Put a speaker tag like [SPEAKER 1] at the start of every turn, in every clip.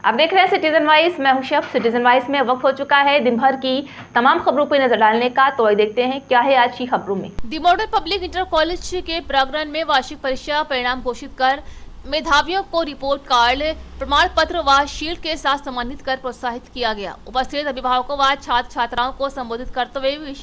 [SPEAKER 1] आप देख रहे हैं सिटीजन वाइज, मैं हूं शब। सिटीजन वाइज में वक्त हो चुका है दिन भर की तमाम खबरों पर नजर डालने का, तो देखते हैं क्या है आज की खबरों में।
[SPEAKER 2] दी मॉडल पब्लिक इंटर कॉलेज के प्रांगण में वार्षिक परीक्षा परिणाम घोषित कर मेधावियों को रिपोर्ट कार्ड, प्रमाण पत्र व शील्ड के साथ सम्मानित कर प्रोत्साहित किया गया। उपस्थित अभिभावकों व छात्र छात्राओं को संबोधित करते हुए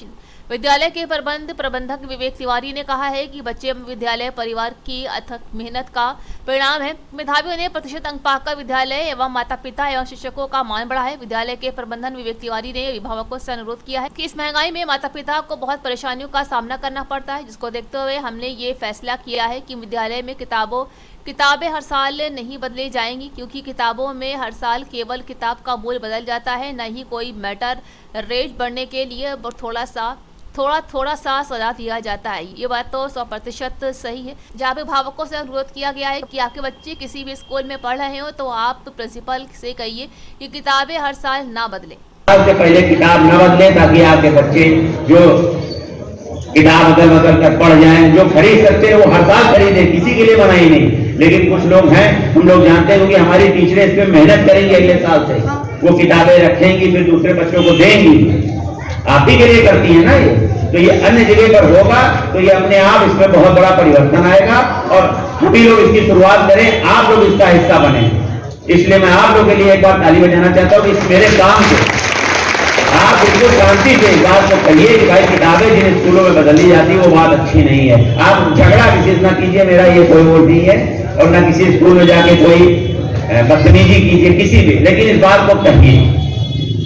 [SPEAKER 2] विद्यालय के प्रबंधक विवेक तिवारी ने कहा है कि बच्चे विद्यालय परिवार की अथक मेहनत का परिणाम है। मेधावियों ने प्रतिशत अंक पाकर विद्यालय एवं माता पिता एवं शिक्षकों का मान बढ़ा है। विद्यालय के प्रबंधन विवेक तिवारी ने अभिभावकों से अनुरोध किया है कि इस महंगाई में माता पिता को बहुत परेशानियों का सामना करना पड़ता है, जिसको देखते हुए हमने ये फैसला किया है कि विद्यालय में किताबें हर साल नहीं बदली जाएंगी, क्योंकि किताबों में हर साल केवल किताब का मूल्य बदल जाता है, न ही कोई मैटर रेट बढ़ने के लिए थोड़ा सा सजा दिया जाता है। ये बात तो 100% सही है। जहाँ अभिभावकों से अनुरोध किया गया है कि आपके बच्चे किसी भी स्कूल में पढ़ रहे हो तो आप प्रिंसिपल से कहिए कि किताबें हर साल ना बदलें।
[SPEAKER 3] सबसे पहले किताब न बदले, ताकि आपके बच्चे जो किताब बदल कर पढ़ जाएं। जो खरीद सकते हैं वो हर साल खरीदे, किसी के लिए मनाही नहीं। लेकिन कुछ लोग हैं, हम लोग जानते हैं कि हमारी टीचरें इस पर मेहनत करेंगी, अगले साल से वो किताबें रखेंगी, फिर दूसरे बच्चों को देंगी। आप ही के लिए करती है ना ये, तो ये अन्य जगह पर होगा तो ये अपने आप इसमें बहुत बड़ा परिवर्तन आएगा और सभी लोग इसकी शुरुआत करें, आप लोग इसका हिस्सा बने। इसलिए मैं आप लोग के लिए एक बार ताली बजाना चाहता हूँ कि इस मेरे काम से आप इसको शांति से इस बात को कहिए कि भाई किताबें जिन स्कूलों में बदली जाती है वो बात अच्छी नहीं है। आप झगड़ा विशेष ना कीजिए, मेरा ये कोई वो नहीं है, और ना किसी स्कूल में जाके कोई बदतमीजी कीजिए किसी भी, लेकिन इस बात को कहिए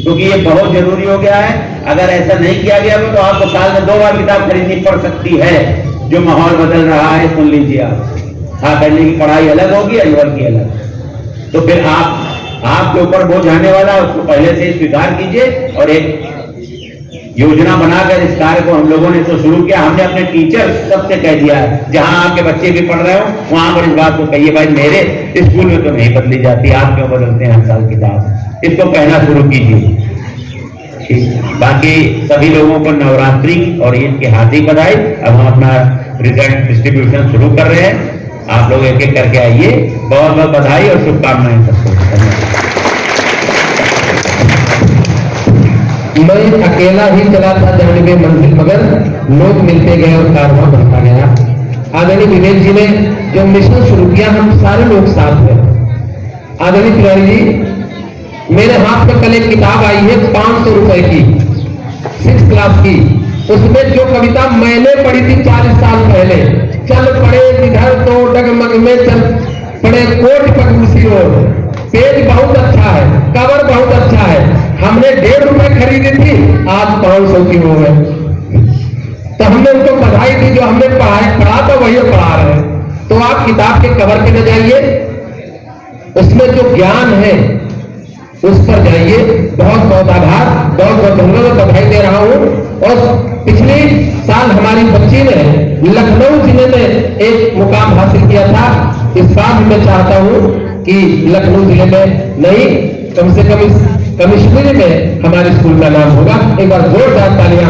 [SPEAKER 3] क्योंकि ये बहुत जरूरी हो गया है। अगर ऐसा नहीं किया गया तो आपको साल में 2 बार किताब खरीदनी पड़ सकती है। जो माहौल बदल रहा है सुन लीजिए आप। हाँ, पहले की पढ़ाई अलग होगी, अनवर की अलग। तो फिर आपके ऊपर बोझ आने वाला है, उसको पहले से स्वीकार कीजिए। और एक योजना बनाकर इस कार्य को हम लोगों ने तो शुरू किया। हमने अपने टीचर सबसे कह दिया है, जहां आपके बच्चे भी पढ़ रहे हो वहां पर इस बात को कहिए, भाई मेरे स्कूल में तो नहीं बदली जाती, आप क्यों बदलते हैं हर साल किताब। इसको कहना शुरू कीजिए। बाकी सभी लोगों को नवरात्रि और ईद की हार्दिक बधाई। अब हम अपना रिजल्ट डिस्ट्रीब्यूशन शुरू कर रहे हैं, आप लोग एक एक करके आइए। बहुत बहुत बधाई और शुभकामनाएं सबको।
[SPEAKER 4] मैं अकेला ही चला था जर्नी में मंजिल, मगर लोग मिलते गए और कारवां बढ़ता गया। आदरणीय विवेक जी ने जो मिशन शुरू किया, हम सारे लोग साथ हैं। आदरणीय तिवारी जी, मेरे हाथ में कल एक किताब आई है 500 रुपए की, 6th क्लास की। उसमें जो कविता मैंने पढ़ी थी 40 साल पहले, चल पड़े इधर तो डगमग में चल पड़े कोट पगूसी रोड, पेज बहुत अच्छा है, कवर बहुत अच्छा है। हमने 1.5 रुपए खरीदी थी, आज 500 की हो गए। तो हमने उनको बधाई दी, जो हमने पढ़ा तो वही पढ़ा रहे। तो आप किताब के कवर पे न जाइए, उसमें जो ज्ञान है उस पर जाइए। बहुत बहुत आभार, बहुत बहुत धन्यवाद, बधाई दे रहा हूं। और पिछले साल हमारी बच्ची ने लखनऊ जिले में एक मुकाम हासिल किया था। इस बार मैं चाहता हूं कि लखनऊ जिले में नहीं, कम से कम इस कमिश्नरी में हमारे स्कूल का नाम होगा। एक बार जोरदार तालियां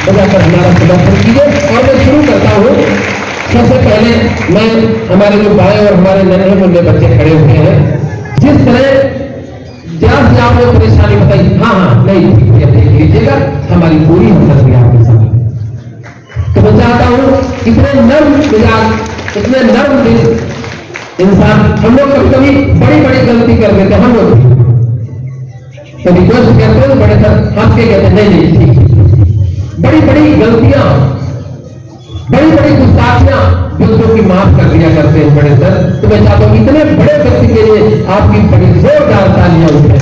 [SPEAKER 4] बजाकर हमारा समर्थन कीजिए। और मैं शुरू करता हूं। सबसे पहले मैं हमारे जो भाई और हमारे नन्हे मुन्ने बच्चे खड़े हुए हैं, जिस तरह जब आपने परेशानी बताई, हाँ नहीं देख लीजिएगा, हमारी पूरी हमदर्दी है आपके साथ। तो मैं चाहता हूं इतने नर्म मिजाज, इतने नर्म दिल इंसान, हम लोग कभी कभी बड़ी बड़ी गलती कर देते, हम लोग तो रिक्वेस्ट करते हैं बड़े सर हंस के कहते नहीं ठीक, बड़ी बड़ी गलतियां, बड़ी बड़ी गुस्ताखियां बच्चों की माफ कर दिया करते हैं बड़े सर। तो मैं चाहता हूं इतने बड़े व्यक्ति के लिए आपकी बड़ी जोरदार तालियां उठे।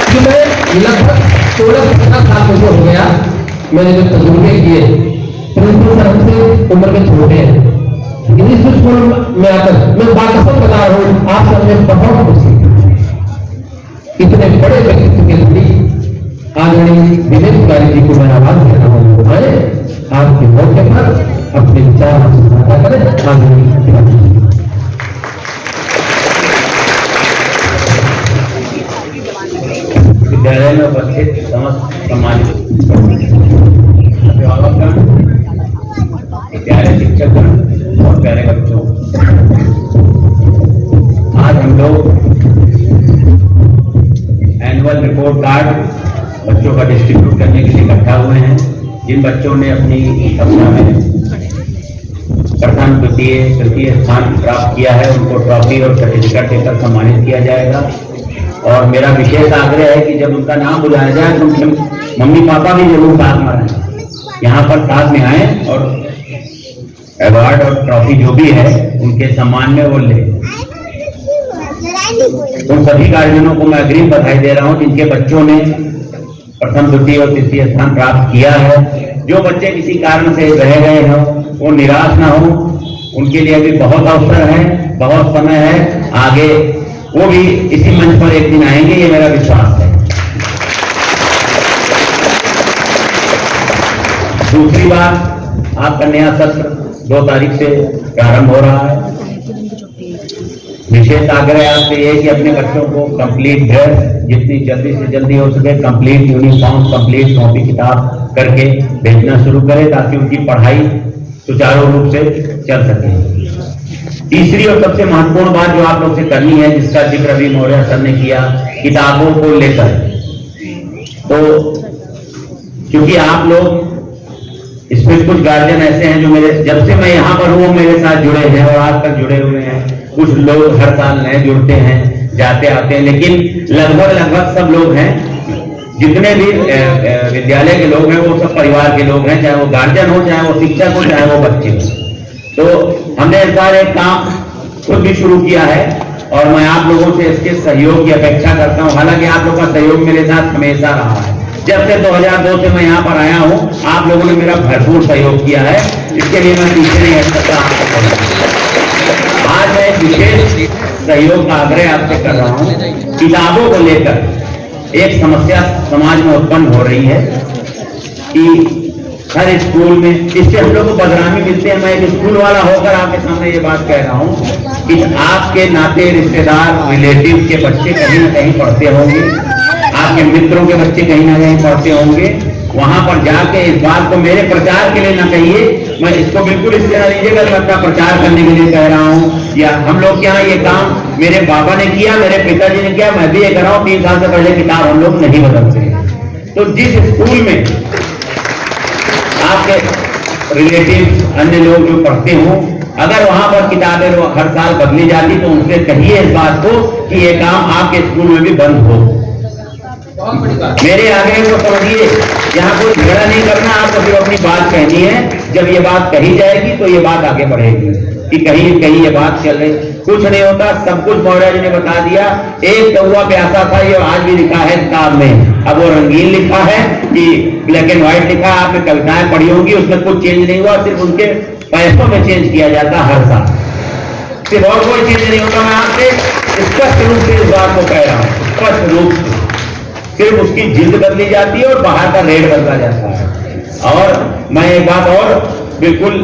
[SPEAKER 4] कि मैं लगभग 16-17 साल मुझे हो गया, मैंने जो तजुर्बे किए, प्रिंसिपल सर हमसे उम्र में छोटे हैं। इंग्लिश स्कूल में आकर मैं बाकसम बता रहा हूं, आप सबने बहुत कुछ सीखा। इतने बड़े व्यक्तित्व के लिए आदरणीय विवेक तिवारी जी को मैं आवाज दे रहा हूं, आए आपके मौके पर अपने विचार साझा करें। आदरणीय तिवारी जी,
[SPEAKER 3] विद्यालय में उपस्थित समस्त सम्मानित अभिभावकगण, विद्यालय शिक्षकगण और प्यारे बच्चों, आज हम लोग रिपोर्ट कार्ड बच्चों का डिस्ट्रीब्यूट करने के लिए इकट्ठा हुए हैं। जिन बच्चों ने अपनी कक्षा में प्रथम तृतीय स्थान प्राप्त किया है उनको ट्रॉफी और सर्टिफिकेट देकर सम्मानित किया जाएगा। और मेरा विशेष आग्रह है कि जब उनका नाम बुलाया जाए तो उनके मम्मी पापा भी जरूर साथ में रहें, यहाँ पर साथ में आए और अवार्ड और ट्रॉफी जो भी है उनके सम्मान में वो ले। उन सभी गार्जियनों को मैं अग्रिम बधाई दे रहा हूँ जिनके बच्चों ने प्रथम द्वितीय और तृतीय स्थान प्राप्त किया है। जो बच्चे किसी कारण से रह गए हों वो निराश ना हो, उनके लिए अभी बहुत अवसर है, बहुत समय है, आगे वो भी इसी मंच पर एक दिन आएंगे, ये मेरा विश्वास है। दूसरी बात, आपका नया सत्र 2 तारीख से प्रारंभ हो रहा है। विशेष आग्रह आपसे ये है कि अपने बच्चों को कंप्लीट ड्रेस जितनी जल्दी से जल्दी हो सके, कंप्लीट यूनिफॉर्म, कंप्लीट कॉपी किताब करके भेजना शुरू करें ताकि उनकी पढ़ाई सुचारू रूप से चल सके। तीसरी और सबसे महत्वपूर्ण बात जो आप लोग से करनी है, जिसका जिक्र अभी मौर्य सर ने किया, किताबों को लेकर। तो क्योंकि आप लोग इसमें कुछ गार्जियन ऐसे हैं जो मेरे जब से मैं यहाँ पर हूँ मेरे साथ जुड़े हैं और आज तक जुड़े हुए हैं। कुछ लोग हर साल नए जुड़ते हैं, जाते आते हैं, लेकिन लगभग सब लोग हैं, जितने भी विद्यालय के लोग हैं वो सब परिवार के लोग हैं, चाहे वो गार्जियन हो, चाहे वो शिक्षक हो, चाहे वो बच्चे हो। तो हमने इस बार एक काम खुद भी शुरू किया है और मैं आप लोगों से इसके सहयोग की अपेक्षा करता हूँ। हालांकि आप लोगों का सहयोग मेरे साथ हमेशा रहा है। जब से 2002 से मैं यहाँ पर आया हूँ आप लोगों ने मेरा भरपूर सहयोग किया है, इसके लिए मैं पीछे नहीं हट सकता। आज मैं विशेष सहयोग का आग्रह आपसे कर रहा हूँ। किताबों को लेकर एक समस्या समाज में उत्पन्न हो रही है कि हर स्कूल में, इससे हम लोग को बदनामी मिलती है। मैं एक स्कूल वाला होकर आपके सामने ये बात कह रहा हूँ कि आपके नाते रिश्तेदार रिलेटिव के बच्चे कहीं ना कहीं पढ़ते होंगे, आपके मित्रों के बच्चे कहीं ना कहीं पढ़ते होंगे। वहां पर जाके इस बात को मेरे प्रचार के लिए ना कहिए, मैं इसको बिल्कुल इससे ना लीजिएगा मैं अपना प्रचार करने के लिए कह रहा हूँ। या हम लोग क्या ये काम मेरे बाबा ने किया, मेरे पिताजी ने किया, मैं भी ये कर रहा हूँ। 3 साल से पहले किताब हम लोग नहीं बदलते। तो जिस स्कूल में आपके रिलेटिव अन्य लोग जो पढ़ते हों, अगर वहां पर किताबें हर साल बदली जाती तो उनसे कहिए इस बात को कि ये काम आपके स्कूल में भी बंद हो। मेरे आगे को समझिए, यहाँ कोई झगड़ा नहीं करना, आपको सिर्फ अपनी बात कहनी है। जब ये बात कही जाएगी तो ये बात आगे बढ़ेगी कि कहीं कहीं ये बात चल रही। कुछ नहीं होता, सब कुछ मौर्य जी ने बता दिया। एक कौवा प्यासा था, ये आज भी लिखा है किताब में। अब वो रंगीन लिखा है कि ब्लैक एंड व्हाइट लिखा है। आपने कविताएं पढ़ी होंगी, उसमें कुछ चेंज नहीं हुआ, सिर्फ उनके पैसों में चेंज किया जाता हर साल, सिर्फ और कोई चेंज नहीं होता। मैं आपसे स्पष्ट रूप से इस बात को कह रहा हूँ, स्पष्ट रूप से सिर्फ उसकी जिल्द बदली जाती है और बाहर का रेट बदला जाता है। और मैं एक बात और बिल्कुल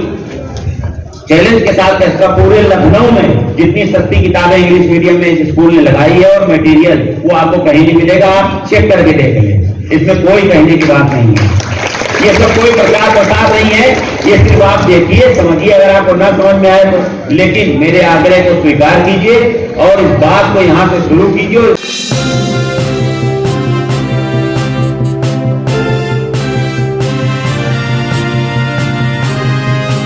[SPEAKER 3] चैलेंज के साथ कहता, पूरे लखनऊ में जितनी सस्ती किताबें इंग्लिश मीडियम में इस स्कूल ने लगाई है और मटेरियल, वो आपको कहीं नहीं मिलेगा। आप चेक करके देख लें, इसमें कोई कहने की बात नहीं है। ये सब कोई प्रचार प्रसार नहीं है, ये सिर्फ आप देखिए, समझिए। अगर आपको ना समझ में आए तो, लेकिन मेरे आग्रह को स्वीकार कीजिए और इस बात को यहाँ से शुरू कीजिए।